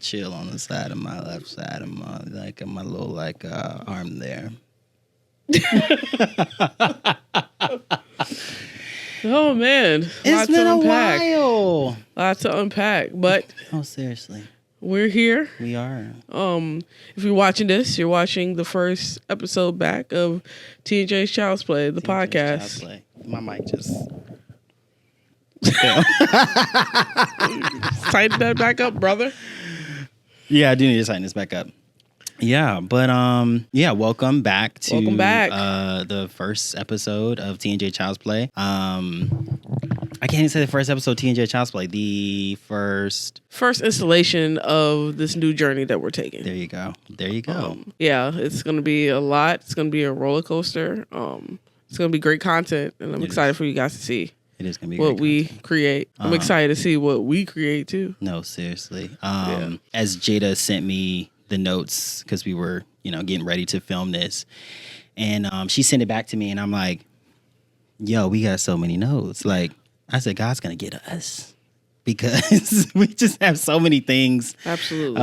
chill on the side of my left side of my little arm there. Oh man, It's been a while. Lots to unpack, but Seriously, we're here. we are. If you're watching this, you're watching the first episode back of T&J Child's Play, the podcast. Child's Play. My mic just. Tighten that back up, brother. Yeah, I do need to tighten this back up. Yeah, but welcome back to the first episode of T&J Child's Play. I can't even say the first episode of T&J Child's Play. The first installation of this new journey that we're taking. There you go. Yeah, it's gonna be a lot. It's gonna be a roller coaster. It's gonna be great content, and I'm excited for you guys to see. It is going to be what we create. I'm excited to see what we create too. No, seriously. As Jada sent me the notes because we were, getting ready to film this, and she sent it back to me, and I'm like, "Yo, we got so many notes." Like I said, God's going to get us because we just have so many things. Absolutely.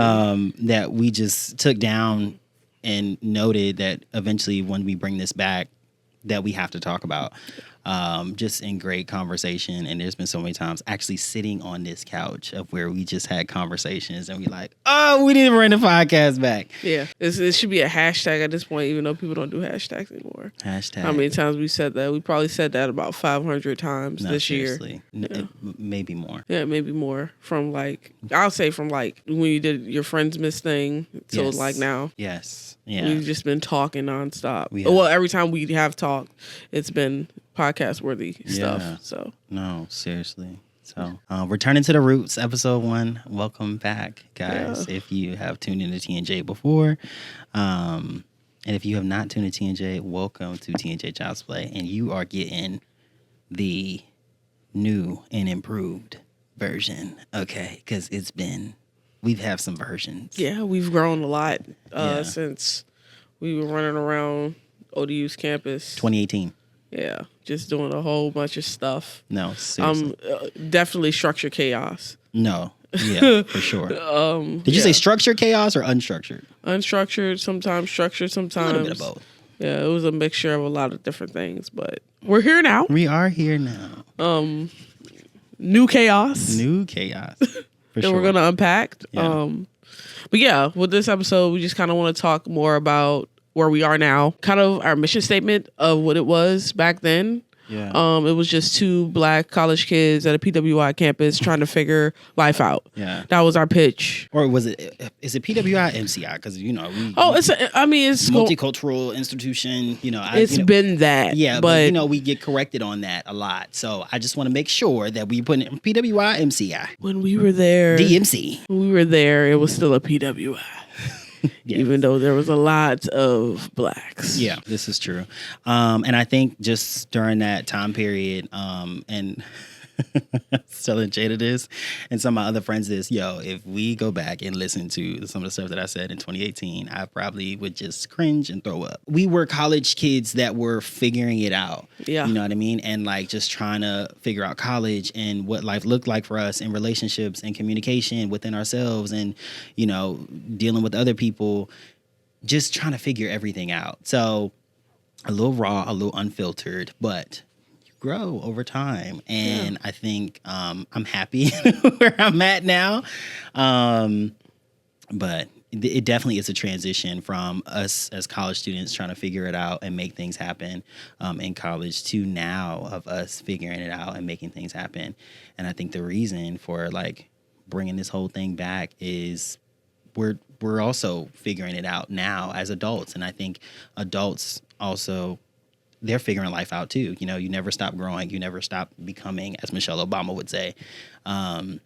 That we just took down and noted that eventually, when we bring this back, that we have to talk about. Just in great conversation, and there's been so many times actually sitting on this couch of where we just had conversations and we like, oh, we need to bring the podcast back. Yeah, it should be a hashtag at this point, even though people don't do hashtags anymore. Hashtag. How many times we said that? We probably said that about 500 times this seriously. year. Yeah. Maybe more. Yeah, maybe more. From I'll say from when you did your Friends Miss thing till now. Yes. Yeah. We've just been talking nonstop. Well, every time we have talked, it's been podcast worthy stuff. Yeah. So no, seriously. So returning to the roots, episode 1. Welcome back, guys. Yeah. If you have tuned into T&J before, and if you have not tuned into T&J, welcome to T&J Child's Play, and you are getting the new and improved version. Okay, because we've had some versions. Yeah, we've grown a lot since we were running around ODU's campus. 2018. Yeah, just doing a whole bunch of stuff. No, seriously. Definitely structured chaos. No, yeah, for sure. Did you say structured chaos or unstructured? Unstructured, sometimes structured, sometimes. A little bit of both. Yeah, it was a mixture of a lot of different things, but we're here now. We are here now. New chaos. New chaos. For that we're going to unpack. Yeah. But yeah, with this episode, we just kind of want to talk more about where we are now, kind of our mission statement of what it was back then. Yeah. It was just 2 black college kids at a PWI campus trying to figure life out. Yeah. That was our pitch. Or is it PWI or MCI? Because, it's multicultural institution, It's been that. Yeah, but we get corrected on that a lot. So I just want to make sure that we put in PWI, MCI. When we were there. DMC. When we were there, it was still a PWI. Yes. Even though there was a lot of blacks. Yeah, this is true. And I think just during that time period, and telling Jada this and some of my other friends this, if we go back and listen to some of the stuff that I said in 2018, I probably would just cringe and throw up. We were college kids that were figuring it out. Yeah. You know what I mean? And just trying to figure out college and what life looked like for us, and relationships and communication within ourselves, and, dealing with other people, just trying to figure everything out. So a little raw, a little unfiltered, but grow over time, and I think I'm happy where I'm at now, but it definitely is a transition from us as college students trying to figure it out and make things happen in college to now of us figuring it out and making things happen. And I think the reason for bringing this whole thing back is we're also figuring it out now as adults, and I think adults also, they're figuring life out too. You never stop growing. You never stop becoming, as Michelle Obama would say. And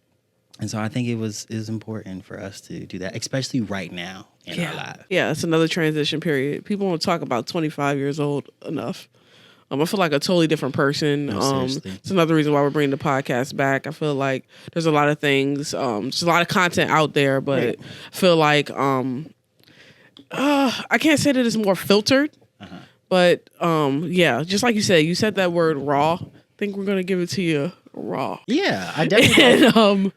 so I think it is important for us to do that, especially right now in our lives. Yeah, it's another transition period. People don't talk about 25 years old enough. I feel like a totally different person. No, it's another reason why we're bringing the podcast back. I feel like there's a lot of things, there's a lot of content out there, but I feel like I can't say that it's more filtered. But, just like you said that word raw. I think we're going to give it to you raw. Yeah, I definitely. And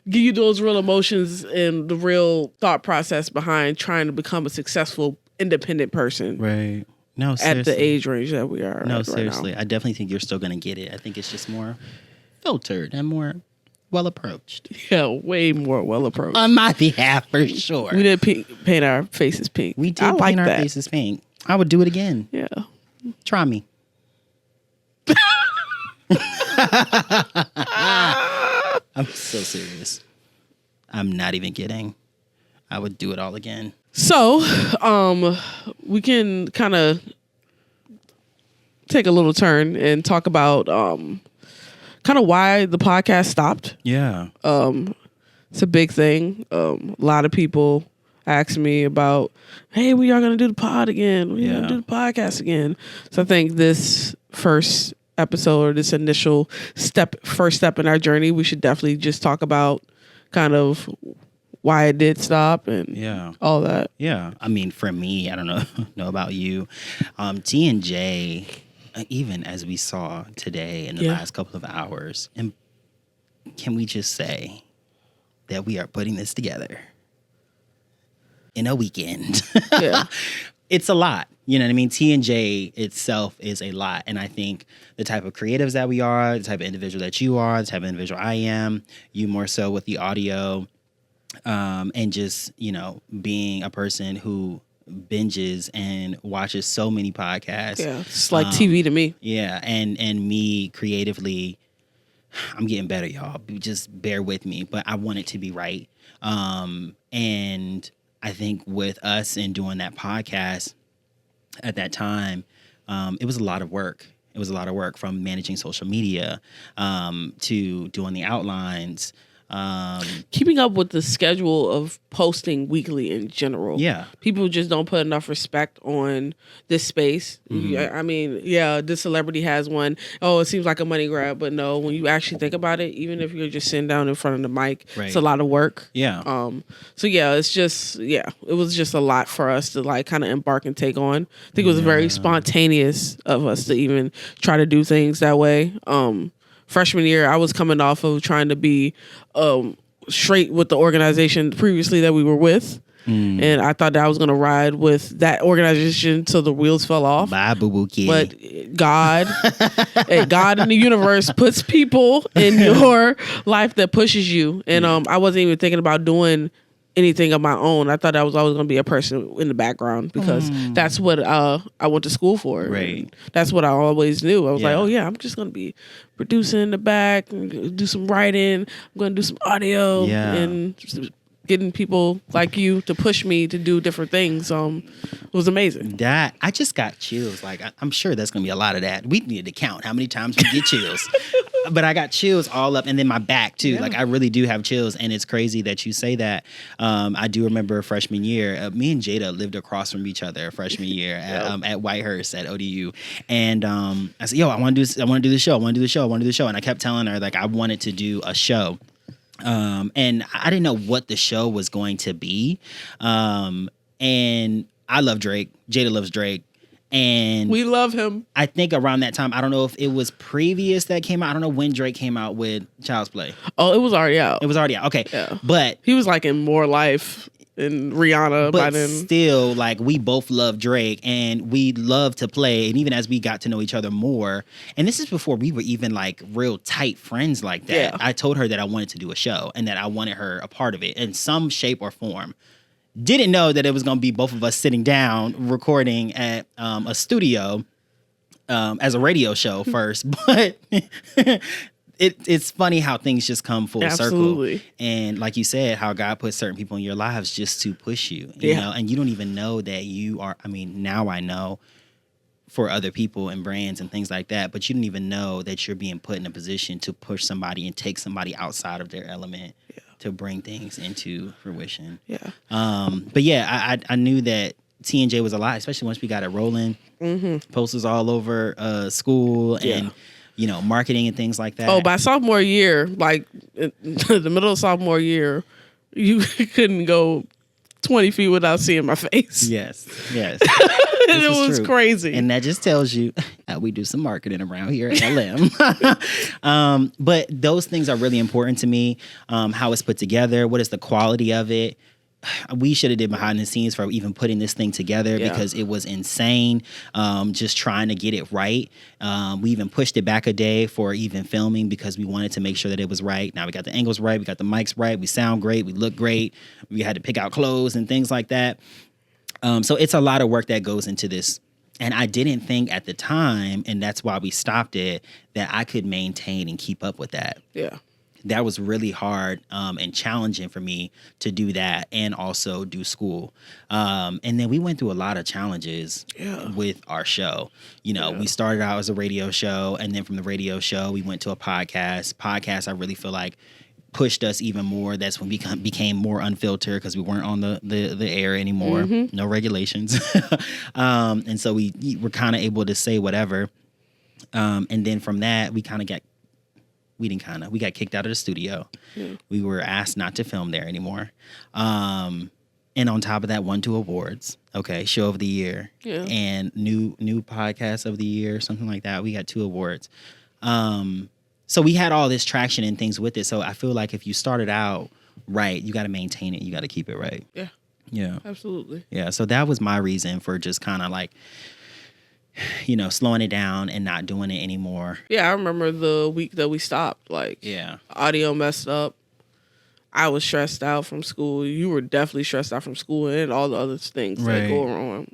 give you those real emotions and the real thought process behind trying to become a successful, independent person. Right. No, at seriously. the age range that we are. No, at seriously. right now. I definitely think you're still going to get it. I think it's just more filtered and more well approached. Yeah, way more well approached. On my behalf, for sure. We did paint our faces pink. We did I like paint our that. faces pink. I would do it again. Yeah. Try me. I'm so serious. I'm not even kidding. I would do it all again. So, we can kind of take a little turn and talk about kind of why the podcast stopped. Yeah. It's a big thing. A lot of people ask me about, hey, we are going to do the pod again. We're going to do the podcast again. So I think this first episode or this initial first step in our journey, we should definitely just talk about kind of why it did stop and all that. Yeah. I mean, for me, I don't know about you. T&J, even as we saw today in the last couple of hours, and can we just say that we are putting this together in a weekend? Yeah. It's a lot. You know what I mean? T&J itself is a lot. And I think the type of creatives that we are, the type of individual that you are, the type of individual I am, you more so with the audio, and just, you know, being a person who binges and watches so many podcasts. Yeah, it's like TV to me. Yeah, and me creatively, I'm getting better, y'all. Just bear with me, but I want it to be right. And I think with us and doing that podcast at that time, it was a lot of work. It was a lot of work, from managing social media to doing the outlines. Keeping up with the schedule of posting weekly in general. Yeah. People just don't put enough respect on this space. Mm-hmm. I mean, this celebrity has one. Oh, it seems like a money grab, but no, when you actually think about it, even if you're just sitting down in front of the mic, it's a lot of work. Yeah. So it's just, it was just a lot for us to like kind of embark and take on. I think it was very spontaneous of us to even try to do things that way. Freshman year, I was coming off of trying to be straight with the organization previously that we were with. And I thought that I was going to ride with that organization till the wheels fell off. Bye, boo-boo kid. But God, God in the universe puts people in your life that pushes you. And I wasn't even thinking about doing anything of my own. I thought I was always going to be a person in the background because that's what I went to school for. Right. That's what I always knew. I was like, I'm just going to be producing in the back, and do some writing. I'm going to do some audio and getting people like you to push me to do different things. It was amazing. That I just got chills. Like I'm sure there's gonna be a lot of that. We need to count how many times we get chills. But I got chills all up, and then my back too. Like I really do have chills, and it's crazy that you say that. I do remember freshman year. Me and Jada lived across from each other freshman year at Whitehurst at ODU, and I said, "Yo, I want to do the show. I want to do the show." And I kept telling her like I wanted to do a show. And I didn't know what the show was going to be. And I love Drake. Jada loves Drake. And we love him. I think around that time, I don't know if it was previous that came out. I don't know when Drake came out with Child's Play. Oh, it was already out. It was already out. Okay. Yeah. But he was like in More Life and Rihanna by then. Still, like, we both love Drake and we love to play. And even as we got to know each other more, and this is before we were even like real tight friends like that. Yeah. I told her that I wanted to do a show and that I wanted her a part of it in some shape or form. Didn't know that it was going to be both of us sitting down recording at a studio as a radio show first. But it's funny how things just come full Absolutely. circle. And like you said, how God puts certain people in your lives just to push you, you know, and you don't even know that you are. I mean, now I know for other people and brands and things like that, but you didn't even know that you're being put in a position to push somebody and take somebody outside of their element. To bring things into fruition. Yeah. But yeah, I knew that T&J was a lot, especially once we got it rolling. Mm-hmm. Posters all over school and, you know, marketing and things like that. Oh, by sophomore year, like in the middle of sophomore year, you couldn't go 20 feet without seeing my face. Yes. And it was true. crazy. And that just tells you, how we do some marketing around here at LM. But those things are really important to me. How it's put together, what is the quality of it. We should have did behind the scenes for even putting this thing together because it was insane. Just trying to get it right. We even pushed it back a day for even filming because we wanted to make sure that it was right. Now we got the angles right. We got the mics right. We sound great. We look great. We had to pick out clothes and things like that. So it's a lot of work that goes into this. And I didn't think at the time, and that's why we stopped it, that I could maintain and keep up with that. Yeah. That was really hard and challenging for me to do that and also do school. And then we went through a lot of challenges with our show. You know, we started out as a radio show, and then from the radio show, we went to a podcast. Podcast, I really feel like, pushed us even more. That's when we became more unfiltered because we weren't on the air anymore. Mm-hmm. No regulations. And so we were kind of able to say whatever. And then from that, we got kicked out of the studio. Yeah. We were asked not to film there anymore. And on top of that, won 2 awards. Okay, show of the year and new podcast of the year, something like that. We got 2 awards. So we had all this traction and things with it. So I feel like if you started out right, you got to maintain it. You got to keep it right. Yeah. Yeah. Absolutely. Yeah. So that was my reason for just kind of like, you know, slowing it down and not doing it anymore. Yeah, I remember the week that we stopped. Like, audio messed up. I was stressed out from school. You were definitely stressed out from school and all the other things that go on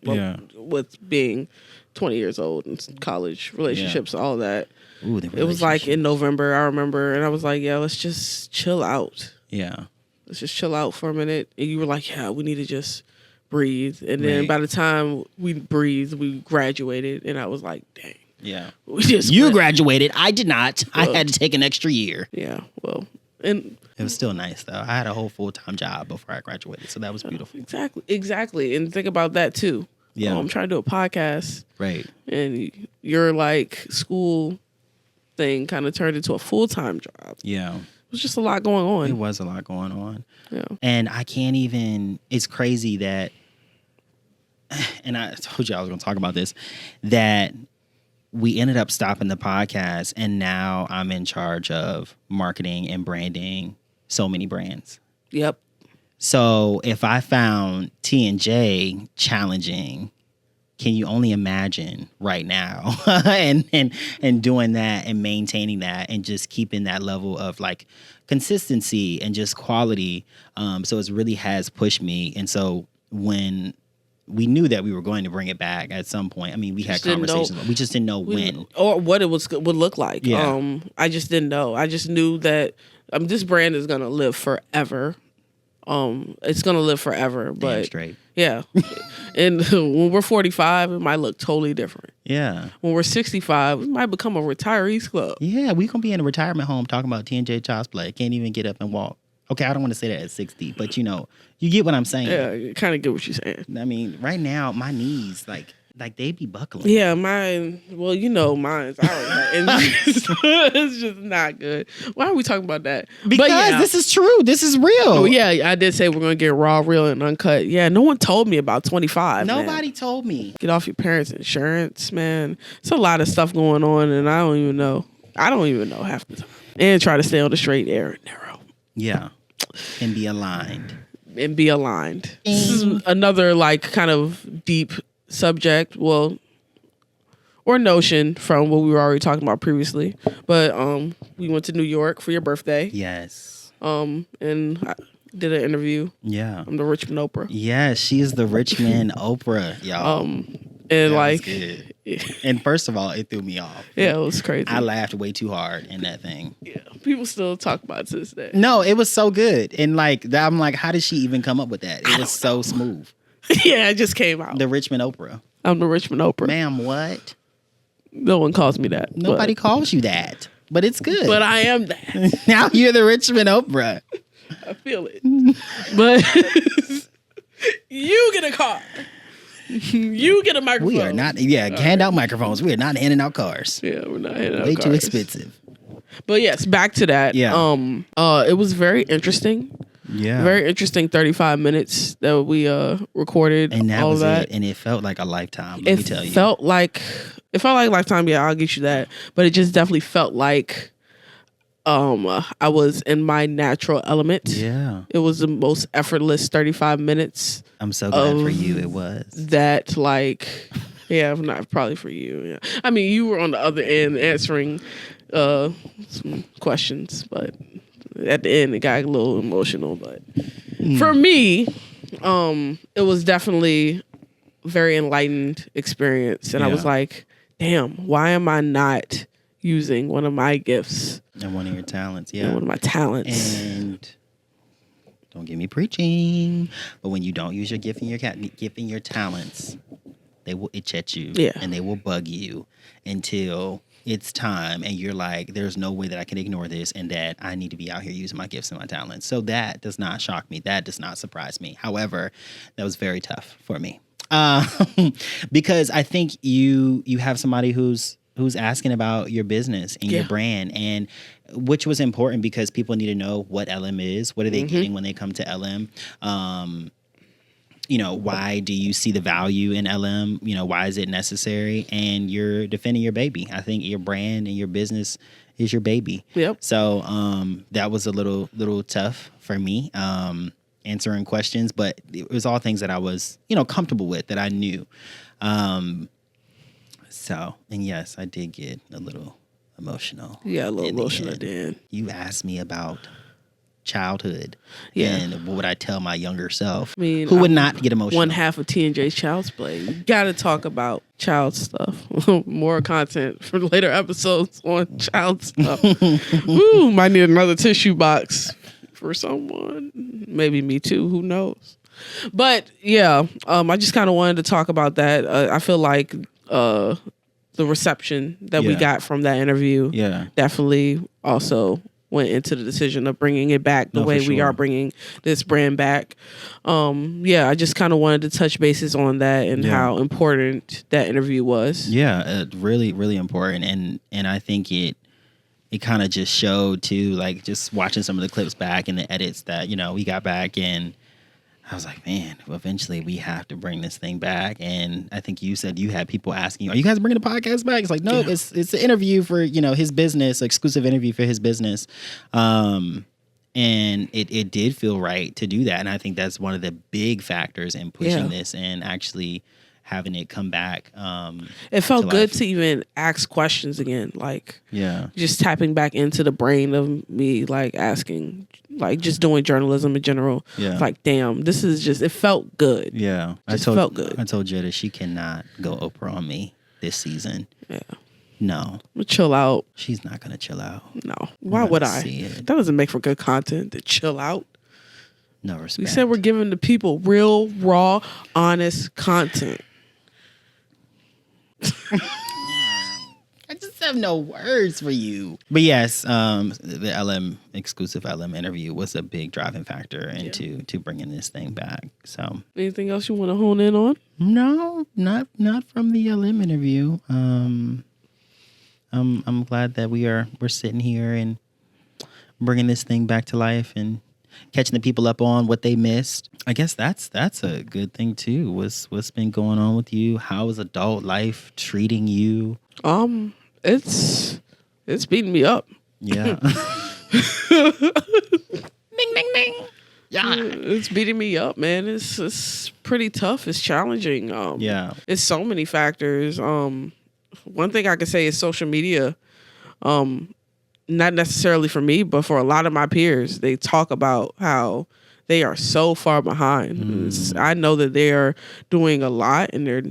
with being 20 years old and college relationships, all that. Ooh, it was like in November, I remember, and I was like, yeah, let's just chill out. Yeah. Let's just chill out for a minute. And you were like, yeah, we need to just breathe. And then by the time we breathed, we graduated, and I was like, dang. Yeah. You graduated. I did not. Well, I had to take an extra year. Yeah, well, and it was still nice, though. I had a whole full-time job before I graduated, so that was beautiful. Exactly. And think about that, too. Yeah. I'm trying to do a podcast. Right. And your, like, school thing kind of turned into a full-time job. Yeah. It was just a lot going on. It was a lot going on. Yeah. And I can't even, it's crazy that, and I told you I was going to talk about this, that we ended up stopping the podcast, and now I'm in charge of marketing and branding so many brands. Yep. So if I found T&J challenging, can you only imagine right now and doing that and maintaining that and just keeping that level of like consistency and just quality. So it really has pushed me. And so when we knew that we were going to bring it back at some point, I mean, we had conversations, but we just didn't know when or what it would look like. Yeah. I just didn't know. I just knew that this brand is going to live forever. It's going to live forever, but damn straight. Yeah. And when we're 45, it might look totally different. Yeah. When we're 65, it might become a retirees club. Yeah, we're going to be in a retirement home talking about T&J Child play. Can't even get up and walk. Okay, I don't want to say that at 60, but you know, you get what I'm saying. Yeah, you kind of get what you're saying. I mean, right now, my knees, like they be buckling. Yeah, mine, well, you know, mine's it's just not good. Why are we talking about that? Because this is true. This is real. Oh, yeah, I did say we're going to get raw, real, and uncut. Yeah, no one told me about 25, Nobody told me. Get off your parents' insurance, man. It's a lot of stuff going on, and I don't even know. Half the time. And try to stay on the straight and narrow. Yeah, and be aligned. This is another, like, kind of deep subject, well, or notion from what we were already talking about previously. But we went to New York for your birthday. Yes. And I did an interview. Yeah. I'm the Richmond Oprah. Yes, she is the Richmond Oprah, y'all. And that like, was good. And first of all, it threw me off. Yeah, it was crazy. I laughed way too hard in that thing. Yeah, people still talk about it to this day. No, it was so good, and like I'm like, how did she even come up with that? It was so smooth. Yeah, it just came out. The Richmond Oprah. I'm the Richmond Oprah. Ma'am, what? No one calls me that. Nobody calls you that, but it's good. But I am that. Now you're the Richmond Oprah. I feel it. But you get a car. You get a microphone. We are not, hand out microphones. We are not handing out cars. Yeah, we're not handing out Way cars. too expensive. But yes, back to that. Yeah. It was very interesting. Yeah. Very interesting 35 minutes that we recorded. And that all was that. it. And it felt like a lifetime, let me tell you. It felt like Lifetime, yeah, I'll get you that. But it just definitely felt like I was in my natural element. Yeah. It was the most effortless 35 minutes. I'm so glad for you it was. That, like, yeah, not probably for you. Yeah. I mean, you were on the other end answering some questions, but at the end it got a little emotional. But for me, it was definitely a very enlightened experience. And I was like, damn, why am I not using one of my gifts? And one of your talents, And one of my talents. And don't get me preaching, but when you don't use your gift and your talents, they will itch at you. Yeah. And they will bug you until it's time and you're like, there's no way that I can ignore this and that I need to be out here using my gifts and my talents. So that does not shock me. That does not surprise me. However, that was very tough for me. Because I think you have somebody who's asking about your business and your brand, and which was important because people need to know what LM is. What are they getting when they come to LM? Why do you see the value in LM? Why is it necessary? And you're defending your baby. I think your brand and your business is your baby. Yep. So that was a little tough for me, answering questions, but it was all things that I was, comfortable with, that I knew. And yes, I did get a little emotional. Yeah, a little emotional, Dan. You asked me about childhood. Yeah. And what would I tell my younger self? I mean, who would not get emotional? One half of T&J Child's play. You gotta talk about child stuff. More content for later episodes on child stuff. Ooh, might need another tissue box for someone. Maybe me too. Who knows? But yeah, I just kind of wanted to talk about that. I feel like the reception that we got from that interview definitely also went into the decision of bringing it back the way we are bringing this brand back. I just kind of wanted to touch bases on that and how important that interview was. Yeah, really, really important. And I think it kind of just showed too, like just watching some of the clips back and the edits that, we got back, and I was like, man, eventually we have to bring this thing back. And I think you said you had people asking, are you guys bringing the podcast back? It's like, no, it's an interview for, his business, exclusive interview for his business. And it did feel right to do that. And I think that's one of the big factors in pushing this and actually having it come back. It felt good to even ask questions again, like just tapping back into the brain of me, like asking, like just doing journalism in general. Yeah. Like, damn, this is just, it felt good. Yeah. Felt good. I told Jada she cannot go Oprah on me this season. Yeah. No. Chill out. She's not going to chill out. No. Why would I? That doesn't make for good content to chill out. No respect. We said we're giving the people real, raw, honest content. I just have no words for you. But yes, the exclusive LM interview was a big driving factor into bringing this thing back. So, anything else you want to hone in on? No, not from the LM interview. I'm glad that we're sitting here and bringing this thing back to life and catching the people up on what they missed. I guess that's a good thing too. What's been going on with you? How is adult life treating you? It's beating me up. Yeah. Ding ding ding. Yeah. It's beating me up, man. It's pretty tough. It's challenging. It's so many factors. One thing I could say is social media. Not necessarily for me, but for a lot of my peers, they talk about how they are so far behind. I know that they are doing a lot and they're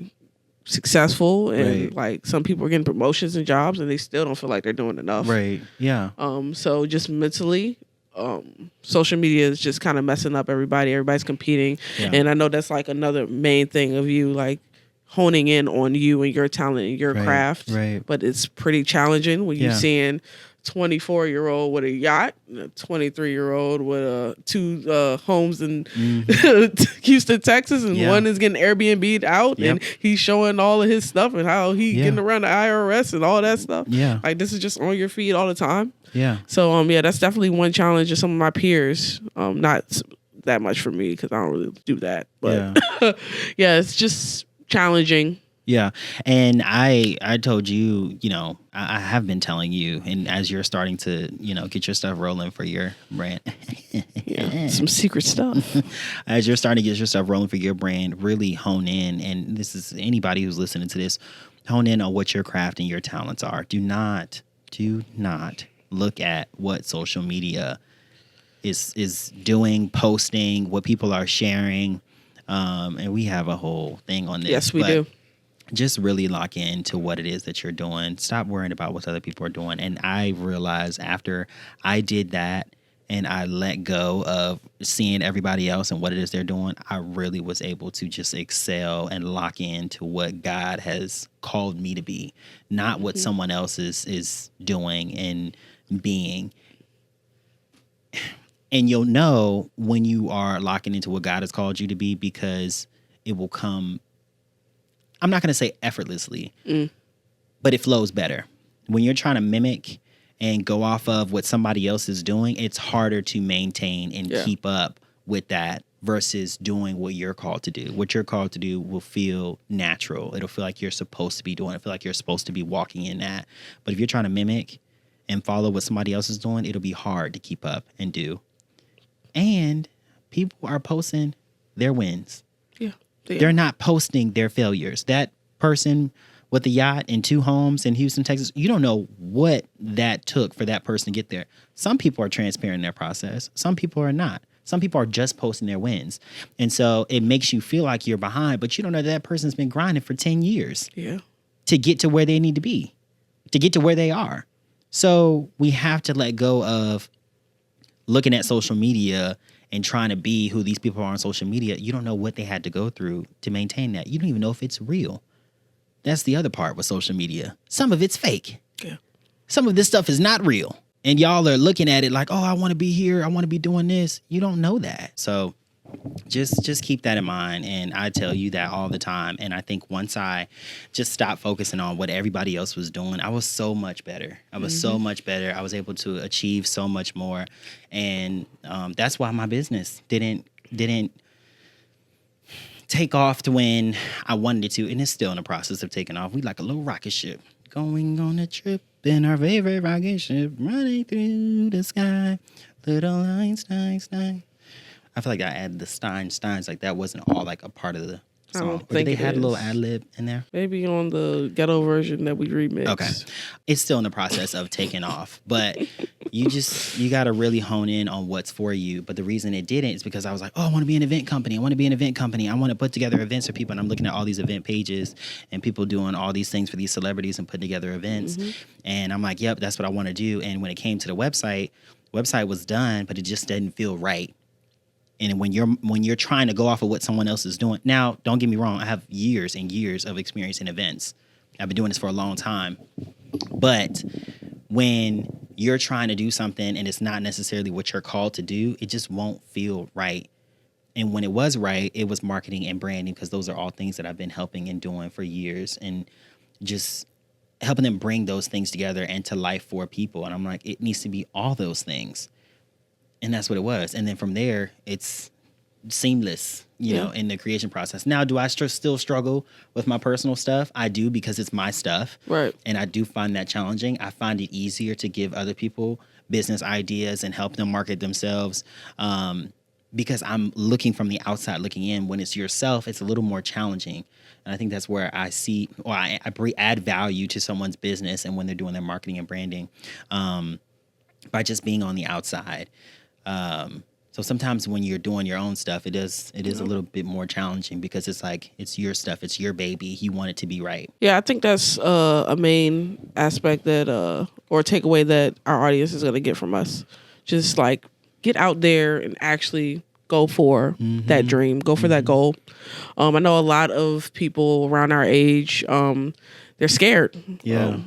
successful, and like some people are getting promotions and jobs and they still don't feel like they're doing enough. Right. Yeah. So just mentally, social media is just kind of messing up everybody. Everybody's competing. Yeah. And I know that's like another main thing of you, like, honing in on you and your talent and your craft. Right. But it's pretty challenging when you're seeing 24-year-old with a yacht, and a 23-year-old with two homes in Houston, Texas, and one is getting Airbnb'd out, and he's showing all of his stuff and how he getting around the IRS and all that stuff. Yeah, like this is just on your feed all the time. Yeah. So that's definitely one challenge of some of my peers. Not that much for me because I don't really do that, but it's just challenging. Yeah. And I told you, I have been telling you, and as you're starting to, get your stuff rolling for your brand. Some secret stuff. As you're starting to get your stuff rolling for your brand, really hone in. And this is anybody who's listening to this, hone in on what your craft and your talents are. Do not look at what social media is doing, posting, what people are sharing. And we have a whole thing on this. Yes, we do. Just really lock into what it is that you're doing. Stop worrying about what other people are doing. And I realized after I did that and I let go of seeing everybody else and what it is they're doing, I really was able to just excel and lock into what God has called me to be, not what someone else is doing and being. And you'll know when you are locking into what God has called you to be because it will come, I'm not going to say effortlessly, but it flows better. When you're trying to mimic and go off of what somebody else is doing, it's harder to maintain and keep up with that versus doing what you're called to do. What you're called to do will feel natural. It'll feel like you're supposed to be doing it. Feel like you're supposed to be walking in that. But if you're trying to mimic and follow what somebody else is doing, it'll be hard to keep up and do. And people are posting their wins. Yeah. They're not posting their failures. That person with the yacht and 2 homes in Houston, Texas, you don't know what that took for that person to get there. Some people are transparent in their process. Some people are not. Some people are just posting their wins. And so it makes you feel like you're behind, but you don't know that person's been grinding for 10 years to get to where they need to be, to get to where they are. So we have to let go of looking at social media and trying to be who these people are on social media. You don't know what they had to go through to maintain that. You don't even know if it's real. That's the other part with social media. Some of it's fake. Yeah. Some of this stuff is not real. And y'all are looking at it like, oh, I want to be here. I want to be doing this. You don't know that. So just keep that in mind. And I tell you that all the time. And I think once I just stopped focusing on what everybody else was doing, I was so much better. I was so much better. I was able to achieve so much more. And that's why my business didn't take off to when I wanted it to. And it's still in the process of taking off. We like a little rocket ship going on a trip in our favorite rocket ship running through the sky. Little Einstein. I feel like I added the Steins, like that wasn't all like a part of the song. Or did they had a little ad lib in there? Maybe on the ghetto version that we remixed. Okay. It's still in the process of taking off. But you got to really hone in on what's for you. But the reason it didn't is because I was like, oh, I want to be an event company. I want to put together events for people. And I'm looking at all these event pages and people doing all these things for these celebrities and putting together events. And I'm like, yep, that's what I want to do. And when it came to the website was done, but it just didn't feel right. And when you're trying to go off of what someone else is doing, now don't get me wrong, I have years and years of experience in events. I've been doing this for a long time. But when you're trying to do something and it's not necessarily what you're called to do, it just won't feel right. And when it was right, it was marketing and branding, because those are all things that I've been helping and doing for years, and just helping them bring those things together and to life for people. And I'm like, it needs to be all those things. And that's what it was. And then from there, it's seamless, you know, in the creation process. Now, do I still struggle with my personal stuff? I do, because it's my stuff. Right. And I do find that challenging. I find it easier to give other people business ideas and help them market themselves, because I'm looking from the outside looking in. When it's yourself, it's a little more challenging. And I think that's where I see, or I add value to someone's business and when they're doing their marketing and branding, by just being on the outside. So sometimes when you're doing your own stuff, it is a little bit more challenging, because it's like, it's your stuff, it's your baby. You want it to be right. Yeah, I think that's a main aspect that, or takeaway that our audience is going to get from us. Just like get out there and actually go for that dream, go for that goal. I know a lot of people around our age, they're scared. Yeah.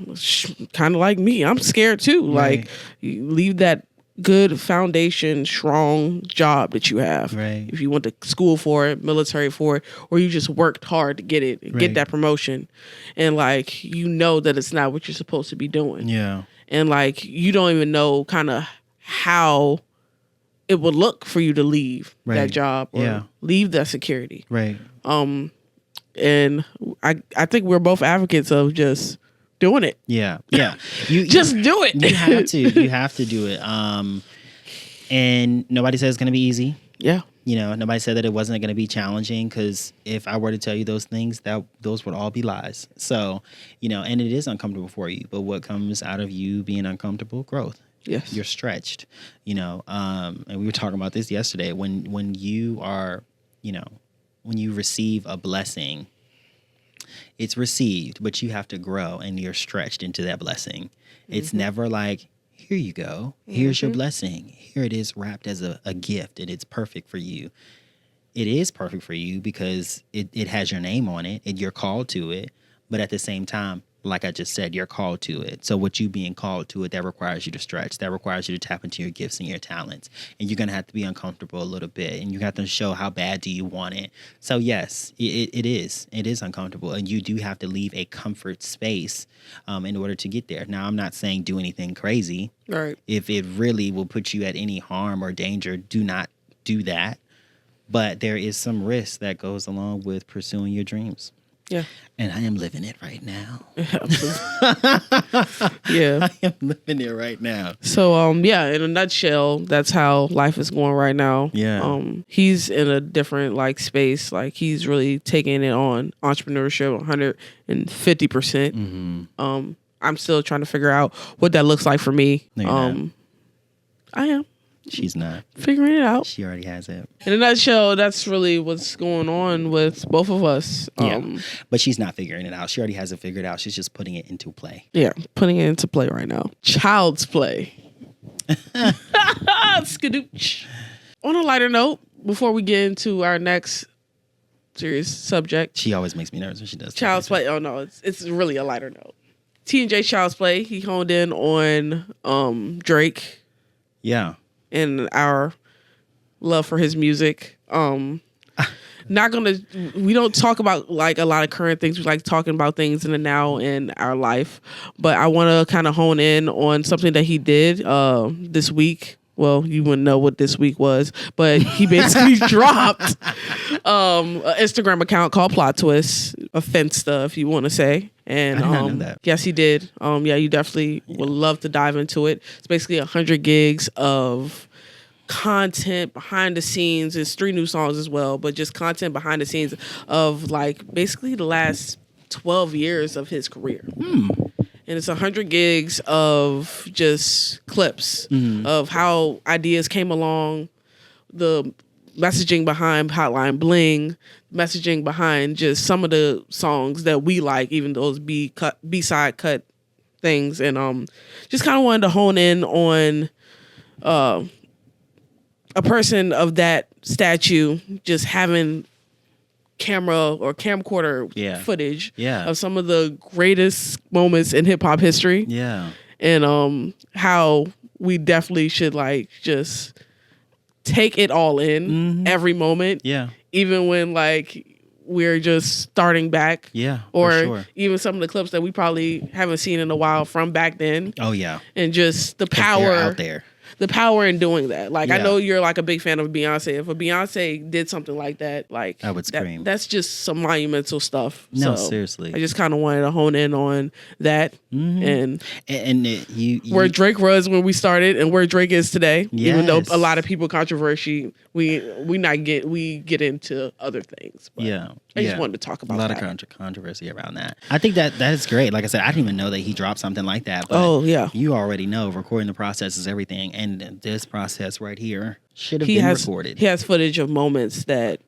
Kind of like me. I'm scared too. Right. Like, you leave that good foundation, strong job that you have. Right. If you went to school for it, military for it, or you just worked hard to get it, Right. get that promotion. And like, you know that it's not what you're supposed to be doing. Yeah. And like, you don't even know kind of how it would look for you to leave that Right. job or leave that security. Right. And I think we're both advocates of just doing it. Yeah. Yeah. You Just do it. You have to. You have to do it. And nobody says it's going to be easy. Yeah. You know, nobody said that it wasn't going to be challenging, because if I were to tell you those things, those would all be lies. So, you know, and it is uncomfortable for you. But what comes out of you being uncomfortable? Growth. Yes. You're stretched. You know, and we were talking about this yesterday. When you are, you know, when you receive a blessing, it's received, but you have to grow, and you're stretched into that blessing. It's never like, here you go. Here's your blessing. Here it is, wrapped as a gift, and it's perfect for you. It is perfect for you because it has your name on it, and you're called to it. But at the same time, like I just said, you're called to it. So what you being called to it, that requires you to stretch. That requires you to tap into your gifts and your talents. And you're going to have to be uncomfortable a little bit. And you have to show how bad do you want it. So yes, it is. It is uncomfortable. And you do have to leave a comfort space in order to get there. Now, I'm not saying do anything crazy. Right. If it really will put you at any harm or danger, do not do that. But there is some risk that goes along with pursuing your dreams. Yeah. And I am living it right now. Yeah. I am living it right now. So, yeah, in a nutshell, that's how life is going right now. Yeah. He's in a different, like, space. Like, he's really taking it on entrepreneurship 150%. I'm still trying to figure out what that looks like for me. No, you're not. I am. She's not. Figuring it out. She already has it. In a nutshell, that's really what's going on with both of us. Yeah. But she's not figuring it out. She already has it figured out. She's just putting it into play. Yeah, putting it into play right now. Child's play. Skadooch. On a lighter note, before we get into our next serious subject. She always makes me nervous when she does. Child's play. Oh, no, it's really a lighter note. T&J Child's play. He honed in on Drake. Yeah. And our love for his music. We don't talk about like a lot of current things. We like talking about things in the now in our life. But I want to kind of hone in on something that he did this week. Well, you wouldn't know what this week was, but he basically dropped an Instagram account called Plot Twist, a Finsta, if you want to say. And I did not know that. Yes, he did. Yeah, you definitely would love to dive into it. It's basically 100 gigs of content behind the scenes. It's 3 new songs as well, but just content behind the scenes of like basically the last 12 years of his career. And it's 100 gigs of just clips of how ideas came along, the messaging behind Hotline Bling, messaging behind just some of the songs that we like, even those B-side cut things. And just kind of wanted to hone in on a person of that stature just having camera or camcorder footage of some of the greatest moments in hip hop history. Yeah. And how we definitely should like just take it all in every moment. Yeah. Even when like we're just starting back. Yeah. Or for sure. even some of the clips that we probably haven't seen in a while from back then. Oh yeah. And just the 'Cause power they're out there. The power in doing that. Like, I Yeah. know you're like a big fan of Beyonce. If a Beyonce did something like that, like I would scream. That's just some monumental stuff. No, So seriously. I just kind of wanted to hone in on that and you where Drake was when we started and where Drake is today. Even though Yes. a lot of people controversy, we get into other things. But I just wanted to talk about that. A lot of controversy around that. I think that is great. Like I said, I didn't even know that he dropped something like that. But you already know recording the process is everything. And this process right here should have been recorded. He has footage of moments that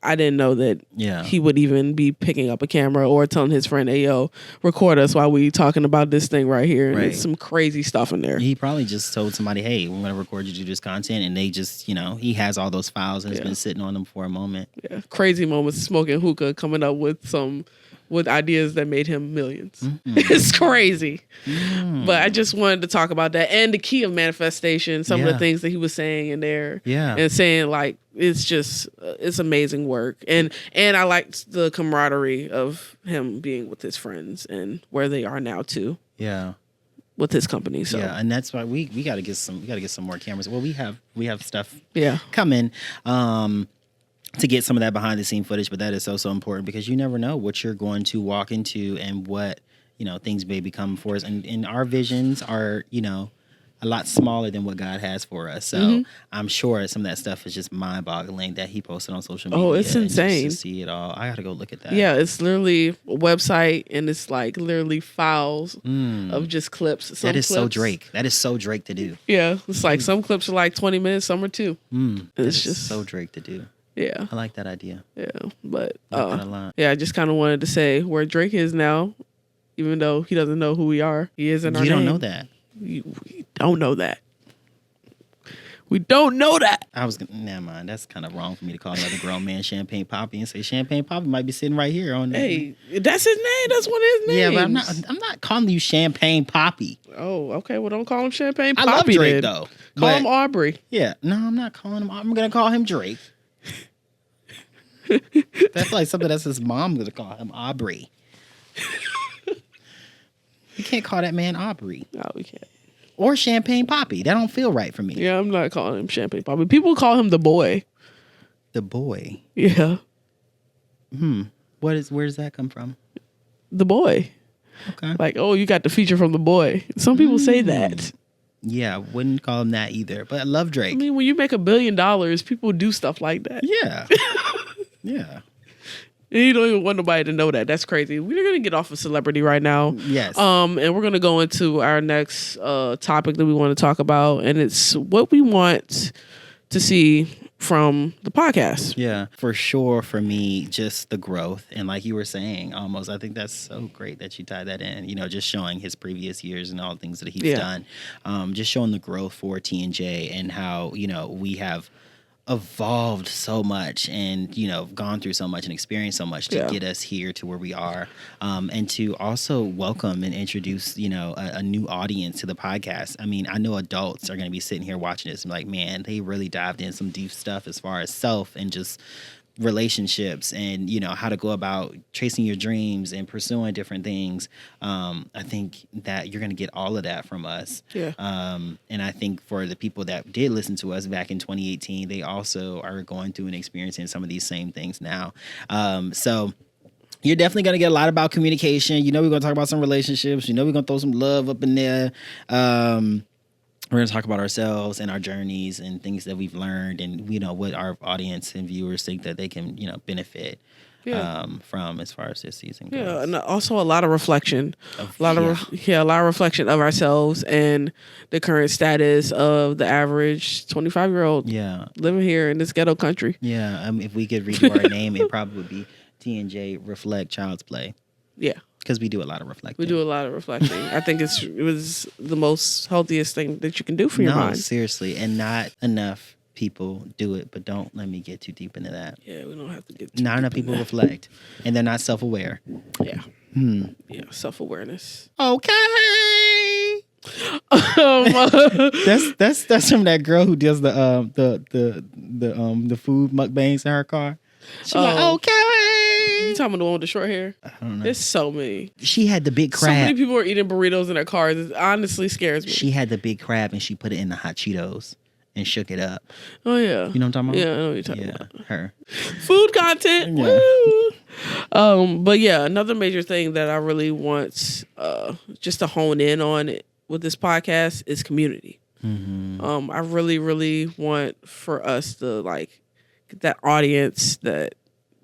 I didn't know that Yeah. he would even be picking up a camera or telling his friend, hey, yo, record us while we talking about this thing right here. And Right. there's some crazy stuff in there. He probably just told somebody, hey, we're going to record you to do this content. And they just, he has all those files and has been sitting on them for a moment. Yeah. Crazy moments, smoking hookah, coming up with ideas that made him millions. Mm-hmm. It's crazy. Mm. But I just wanted to talk about that and the key of manifestation, some of the things that he was saying in there. Yeah. And saying like, it's just, it's amazing work. And I liked the camaraderie of him being with his friends and where they are now too. Yeah. With his company. So yeah, and that's why we got to get some more cameras. Well, we have stuff coming. To get some of that behind the scene footage, but that is so important because you never know what you're going to walk into and what, things may become for us. And our visions are, a lot smaller than what God has for us. So I'm sure some of that stuff is just mind boggling that he posted on social media. Oh, it's insane. Just to see it all. I got to go look at that. Yeah, it's literally a website and it's like literally files of just clips. That is so Drake. That is so Drake to do. Yeah, it's like some clips are like 20 minutes, some are 2. It's just so Drake to do. Yeah. I like that idea. Yeah. But I I just kind of wanted to say where Drake is now, even though he doesn't know who we are. He is in our name. You don't know that. We don't know that. We don't know that. Never mind. That's kind of wrong for me to call another grown man Champagne Poppy and say Champagne Poppy might be sitting right here on that. Hey, that's his name. That's one of his names. Yeah, but I'm not calling you Champagne Poppy. Oh, okay. Well, don't call him Champagne Poppy. I love Drake then. though. Call him Aubrey. Yeah. No, I'm not calling him. I'm gonna call him Drake. That's like something that's his mom gonna call him Aubrey. You can't call that man Aubrey. No, we can't. Or Champagne Poppy. That don't feel right for me. Yeah, I'm not calling him Champagne Poppy. People call him the boy. The boy. Yeah. Where does that come from? The boy. Okay. Like, oh, you got the feature from the boy. Some people say that. Yeah, wouldn't call him that either. But I love Drake. I mean, when you make $1 billion, people do stuff like that. Yeah. Yeah. And you don't even want nobody to know that. That's crazy. We're going to get off of celebrity right now. Yes. And we're going to go into our next topic that we want to talk about. And it's what we want to see from the podcast. Yeah, for sure. For me, just the growth. And like you were saying, almost, I think that's so great that you tied that in, just showing his previous years and all the things that he's done. Just showing the growth for T&J and how, we have evolved so much and gone through so much and experienced so much to get us here to where we are, and to also welcome and introduce a new audience to the podcast. I mean, I know adults are going to be sitting here watching this and like, man, they really dived in some deep stuff as far as self and just relationships and how to go about chasing your dreams and pursuing different things. I think that you're going to get all of that from us. And I think for the people that did listen to us back in 2018, they also are going through and experiencing some of these same things now. So you're definitely going to get a lot about communication. We're going to talk about some relationships. We're going to throw some love up in there. We're going to talk about ourselves and our journeys and things that we've learned and, what our audience and viewers think that they can, benefit from as far as this season goes. Yeah, and also a lot of reflection. A lot of reflection of ourselves and the current status of the average 25-year-old living here in this ghetto country. Yeah, if we could redo our name, it probably would be T&J Reflect Child's Play. Yeah. Because we do a lot of reflecting. We do a lot of reflecting. I think it was the most healthiest thing that you can do for your mind. Seriously. And not enough people do it, but don't let me get too deep into that. Yeah, we don't have to get too Not enough people reflect. And they're not self-aware. Yeah. Yeah, self-awareness. Okay. That's from that girl who does the food mukbangs in her car. She's like, okay. You talking about the one with the short hair? I don't know. There's so many. She had the big crab. So many people are eating burritos in their cars. It honestly scares me. She had the big crab and she put it in the hot Cheetos and shook it up. Oh, yeah. You know what I'm talking about? Yeah, I know what you're talking about. Her. Food content. Yeah. Woo! But yeah, another major thing that I really want just to hone in on it with this podcast is community. I really, really want for us to get that audience that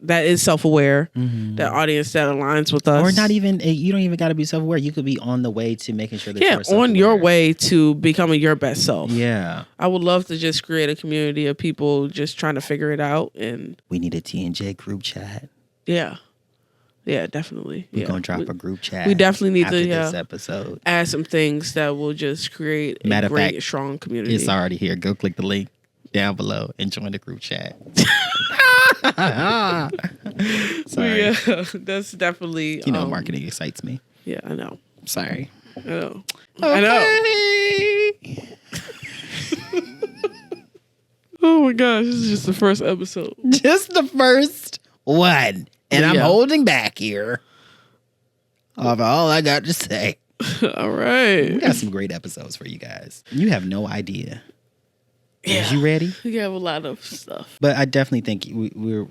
that is self-aware, that audience that aligns with us. Or not even, you don't even got to be self-aware. You could be on the way to making sure that you're self-aware. On your way to becoming your best self. Yeah. I would love to just create a community of people just trying to figure it out. And we need a T&J group chat. Yeah. Yeah, definitely. We're going to drop a group chat. We definitely need after to this episode. Add some things that will just create a great, strong community. It's already here. Go click the link down below and join the group chat. Sorry. Yeah, that's definitely... marketing excites me. Yeah, I know. Sorry. I know. Okay. I know. Oh my gosh, this is just the first episode. Just the first one. And I'm holding back here of all I got to say. All right. We got some great episodes for you guys. You have no idea. Yeah. Are you ready? We have a lot of stuff. But I definitely think we're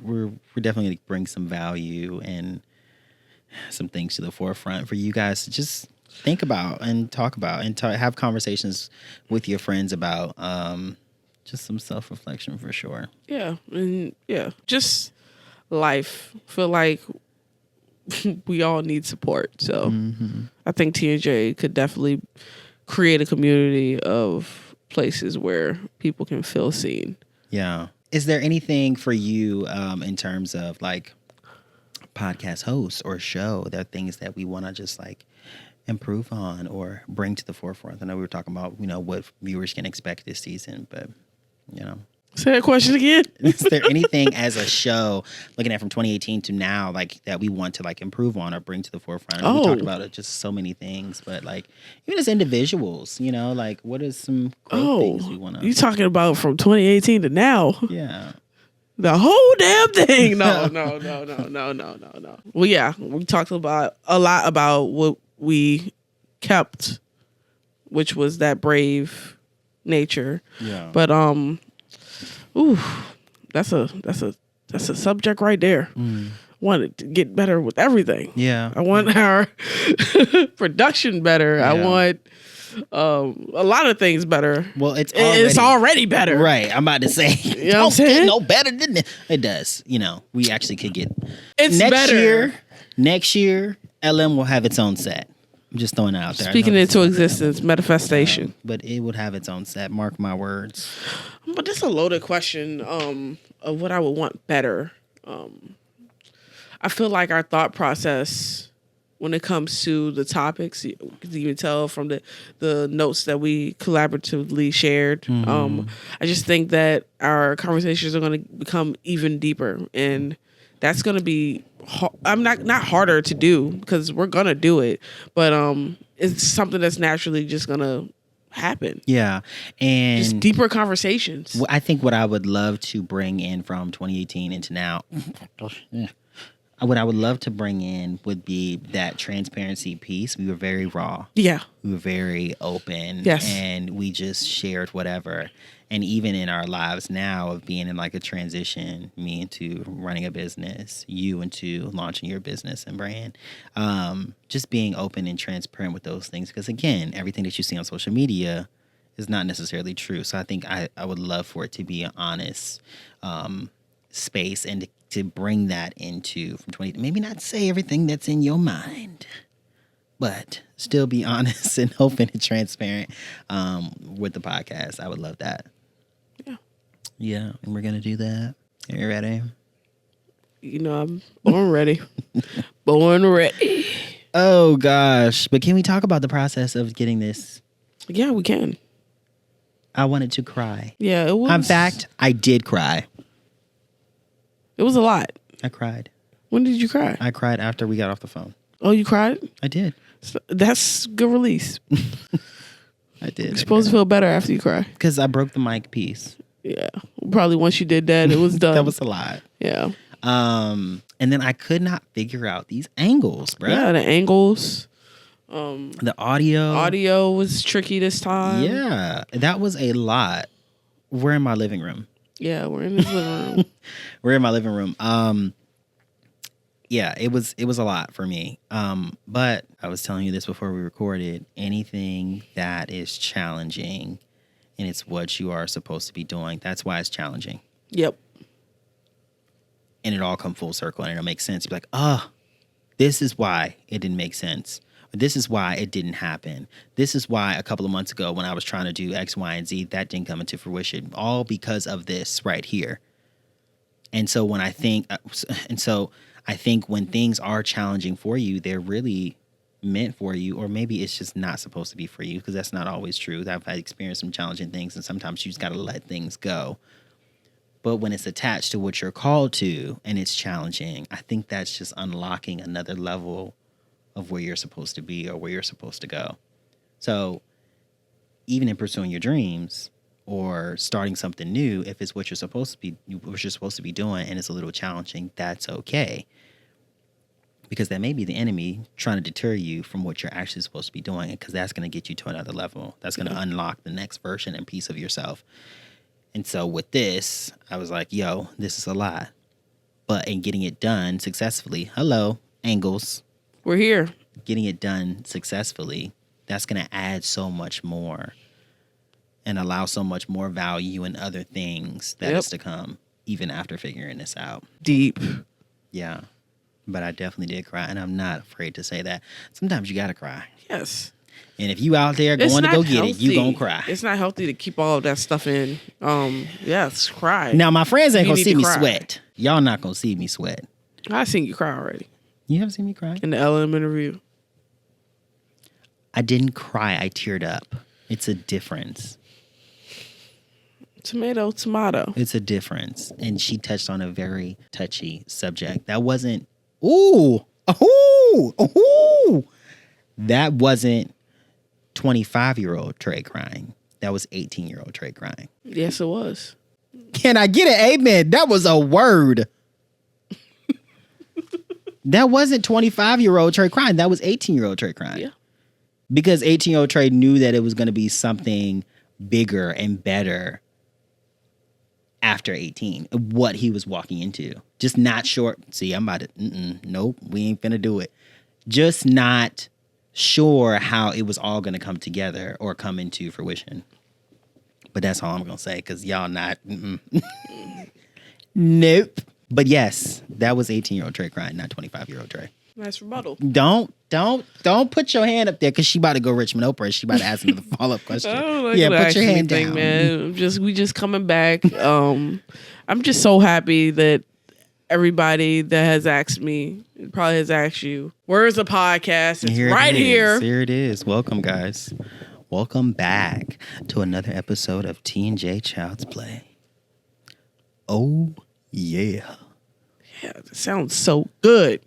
definitely going to bring some value and some things to the forefront for you guys to just think about and talk about and have conversations with your friends about just some self-reflection for sure. Yeah. And just life. I feel like we all need support. So I think T&J could definitely create a community of places where people can feel seen. Yeah. Is there anything for you in terms of like podcast hosts or show that are things that we want to just like improve on or bring to the forefront? I know we were talking about, what viewers can expect this season, but, Say that question again. Is there anything as a show, looking at from 2018 to now, like that we want to like improve on or bring to the forefront? We talked about it, just so many things, but like even as individuals, like what is some growth things we want to? You talking about from 2018 to now? Yeah. The whole damn thing. No. Well, yeah, we talked about a lot about what we kept, which was that brave nature. Yeah. But that's a subject right there. Want to get better with everything. Yeah. I want our production better. Yeah. I want a lot of things better. Well, it's already better. Right. I'm about to say. You know what I'm saying? No better than it. It does. We actually could get it's better. Next year, LM will have its own set. I'm just throwing it out there. Speaking into existence, manifestation. But it would have its own set. Mark my words. But that's a loaded question of what I would want better. I feel like our thought process when it comes to the topics, you can tell from the notes that we collaboratively shared. I just think that our conversations are going to become even deeper, and that's going to be I'm not harder to do because we're going to do it, but it's something that's naturally just going to happen. Yeah. And just deeper conversations. I think what I would love to bring in from 2018 into now, what I would love to bring in would be that transparency piece. We were very raw. Yeah. We were very open. Yes. And we just shared whatever. And even in our lives now of being in like a transition, me into running a business, you into launching your business and brand, just being open and transparent with those things. Because again, everything that you see on social media is not necessarily true. So I think I would love for it to be an honest space and to bring that into from 20, maybe not say everything that's in your mind, but still be honest and open and transparent with the podcast. I would love that. Yeah, and we're going to do that. Are you ready? I'm born ready. Born ready. Oh, gosh. But can we talk about the process of getting this? Yeah, we can. I wanted to cry. Yeah, it was. In fact, I did cry. It was a lot. I cried. When did you cry? I cried after we got off the phone. Oh, you cried? I did. That's good release. I did. You're supposed to feel better after you cry. Because I broke the mic piece. Yeah. Probably once you did that, it was done. That was a lot. Yeah. And then I could not figure out these angles, bro. Yeah, the angles. The audio. Audio was tricky this time. Yeah. That was a lot. We're in my living room. Yeah, we're in his living room. We're in my living room. Yeah, it was a lot for me. But I was telling you this before we recorded. Anything that is challenging and it's what you are supposed to be doing, that's why it's challenging. Yep. and it all come full circle and it'll make sense. You'll be like, oh, this is why it didn't make sense. Or this is why it didn't happen. This is why a couple of months ago when I was trying to do X, Y, and Z, that didn't come into fruition. All because of this right here. And so I think when things are challenging for you, they're really meant for you, or maybe it's just not supposed to be for you, because that's not always true. I've had experienced some challenging things, and sometimes you just got to let things go. But when it's attached to what you're called to and it's challenging, I think that's just unlocking another level of where you're supposed to be or where you're supposed to go. So even in pursuing your dreams or starting something new, if it's what you're supposed to be doing and it's a little challenging, that's okay. Because that may be the enemy trying to deter you from what you're actually supposed to be doing, because that's going to get you to another level. That's going to unlock the next version and piece of yourself. And so with this, I was like, yo, this is a lot. But in getting it done successfully, hello, angles. We're here. Getting it done successfully, that's going to add so much more and allow so much more value in other things that is to come, even after figuring this out. Deep. Yeah. But I definitely did cry, and I'm not afraid to say that. Sometimes you got to cry. Yes. And if you out there going to go get it, you going to cry. It's not healthy to keep all of that stuff in. Yes, cry. Now, my friends ain't going to see me sweat. Y'all not going to see me sweat. I seen you cry already. You haven't seen me cry? In the LM interview. I didn't cry. I teared up. It's a difference. Tomato. It's a difference. And she touched on a very touchy subject. That wasn't, ooh. That wasn't 25-year-old Trey crying. That was 18-year-old Trey crying. Yes, it was. Can I get an amen? That was a word. That wasn't 25-year-old Trey crying. That was 18-year-old Trey crying. Yeah. Because 18-year-old Trey knew that it was going to be something bigger and better after 18, what he was walking into. Just not sure. See, I'm about to, nope, we ain't finna do it. Just not sure how it was all going to come together or come into fruition. But that's all I'm going to say, because y'all not, nope. But yes, that was 18-year-old Trey crying, not 25-year-old Trey. Nice rebuttal. Don't put your hand up there, because she about to go Richmond Oprah. She about to ask another follow-up question. Put your hand down, man. We just coming back. I'm just so happy that everybody that has asked me probably has asked you, where's the podcast? It's here right here. Here it is. Welcome, guys. Welcome back to another episode of T&J Child's Play. Oh yeah. Yeah, that sounds so good.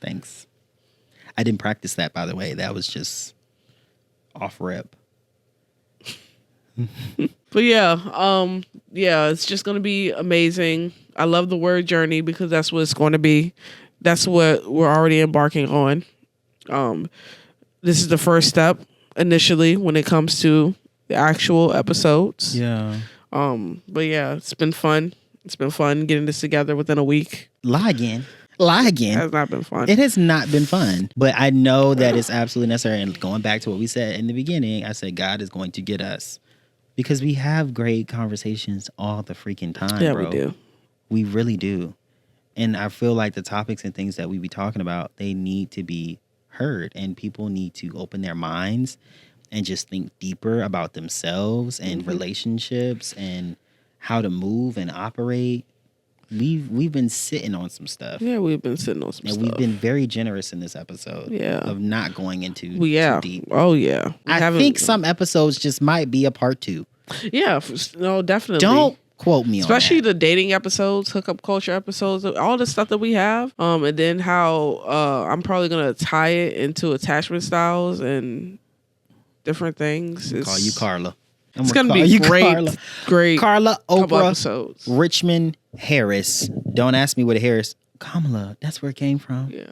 Thanks. I didn't practice that, by the way. That was just off rip. But it's just going to be amazing. I love the word journey, because that's what it's going to be. That's what we're already embarking on. This is the first step initially when it comes to the actual episodes. Yeah. But yeah, it's been fun. It's been fun getting this together within a week. Lie again. It has not been fun. It has not been fun. But I know that it's absolutely necessary. And going back to what we said in the beginning, I said God is going to get us. Because we have great conversations all the freaking time, yeah, bro. We do. We really do. And I feel like the topics and things that we be talking about, they need to be heard. And people need to open their minds and just think deeper about themselves and relationships and how to move and operate. We've been sitting on some stuff. Yeah, we've been sitting on some stuff. And we've been very generous in this episode. Yeah. Of not going into too deep. Oh, yeah. I think some episodes just might be a part 2. Yeah, no, definitely. Don't quote me on that. Especially the dating episodes, hookup culture episodes, all the stuff that we have. And then how I'm probably going to tie it into attachment styles and different things. Call you Carla. It's going to be great. Carla, Oprah, episodes. Richmond, Harris. Don't ask me where the Harris. Kamala, that's where it came from. Yeah.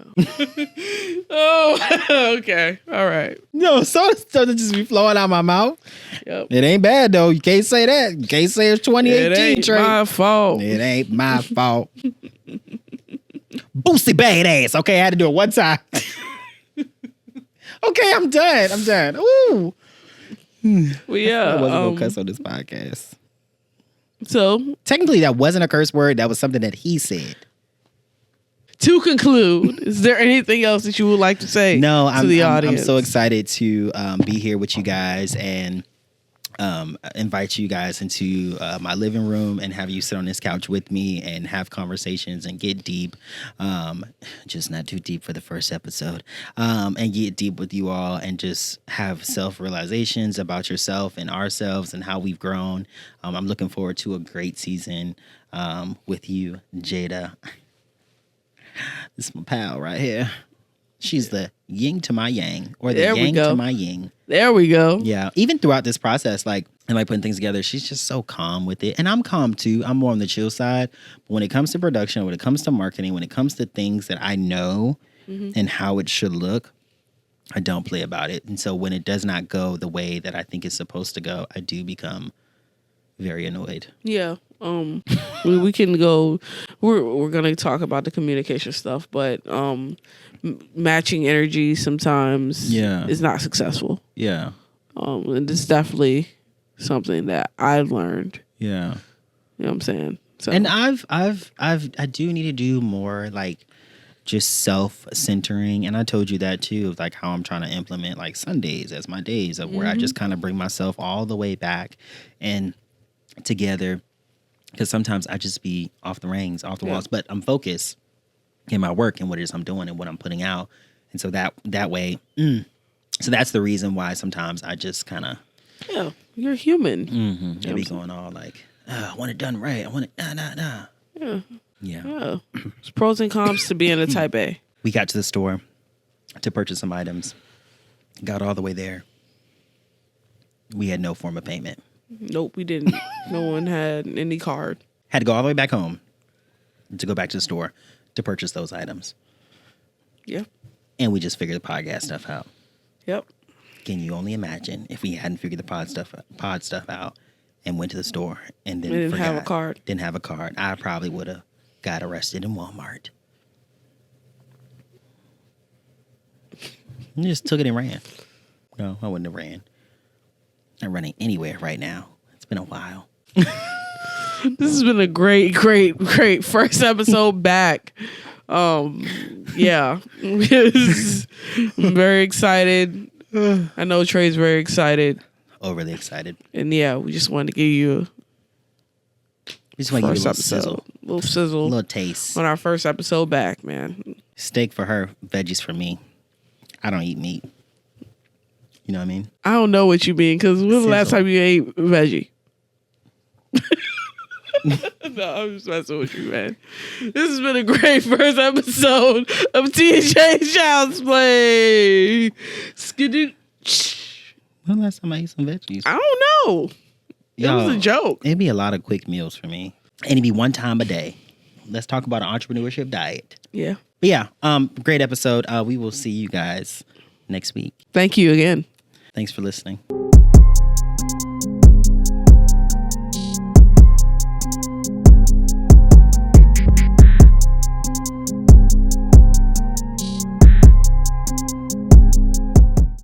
Oh, okay. All right. No, so stuff that just be flowing out my mouth. Yep. It ain't bad, though. You can't say that. You can't say it's 2018, It ain't Trey. my fault. It ain't my fault. Boosty badass. Okay, I had to do it one time. Okay, I'm done. Ooh. Well, yeah. I wasn't going to cuss on this podcast. So technically, that wasn't a curse word. That was something that he said. to conclude, is there anything else that you would like to say to the audience? I'm so excited to be here with you guys and invite you guys into my living room and have you sit on this couch with me and have conversations and get deep. Just not too deep for the first episode. And get deep with you all and just have self-realizations about yourself and ourselves and how we've grown. I'm looking forward to a great season with you, Jada. This is my pal right here. She's the yin to my yang, or the yang to my yin. There we go. Yeah. Even throughout this process, like, and like putting things together, she's just so calm with it. And I'm calm too. I'm more on the chill side. But when it comes to production, when it comes to marketing, when it comes to things that I know and how it should look, I don't play about it. And so when it does not go the way that I think it's supposed to go, I do become very annoyed. Yeah. We can go. We're gonna talk about the communication stuff, but matching energy sometimes is not successful. Yeah. And it's definitely something that I learned. Yeah. You know what I'm saying? So. And I do need to do more like just self-centering. And I told you that too, of like how I'm trying to implement like Sundays as my days of where I just kind of bring myself all the way back and together. Because sometimes I just be off the reins, off the walls, but I'm focused in my work and what it is I'm doing and what I'm putting out. And so that way, so that's the reason why sometimes I just kind of. Yeah, you're human. Mm-hmm. I be going all like, I want it done right. I want it, nah. Yeah. There's pros and cons to being a type A. We got to the store to purchase some items. Got all the way there. We had no form of payment. Nope, we didn't. No one had any card. Had to go all the way back home to go back to the store to purchase those items. Yep. And we just figured the podcast stuff out. Yep. Can you only imagine if we hadn't figured the pod stuff out and went to the store and then didn't have a card. Didn't have a card. I probably would have got arrested in Walmart. I just took it and ran. No, I wouldn't have ran. Not running anywhere right now. It's been a while. This has been a great first episode back. Yeah. I'm very excited. I know Trey's very excited. Overly excited. And yeah, we just wanted to give you We just want to give you a little sizzle. Little sizzle. A little taste. On our first episode back, man. Steak for her, veggies for me. I don't eat meat. You know what I mean? I don't know what you mean, because when was the last time you ate veggie? No, I'm just messing with you, man. This has been a great first episode of T&J Child's Play. Skidoo. When the last time I ate some veggies? I don't know. It was a joke. It'd be a lot of quick meals for me. And it'd be one time a day. Let's talk about an entrepreneurship diet. Yeah. But yeah, great episode. We will see you guys next week. Thank you again. Thanks for listening.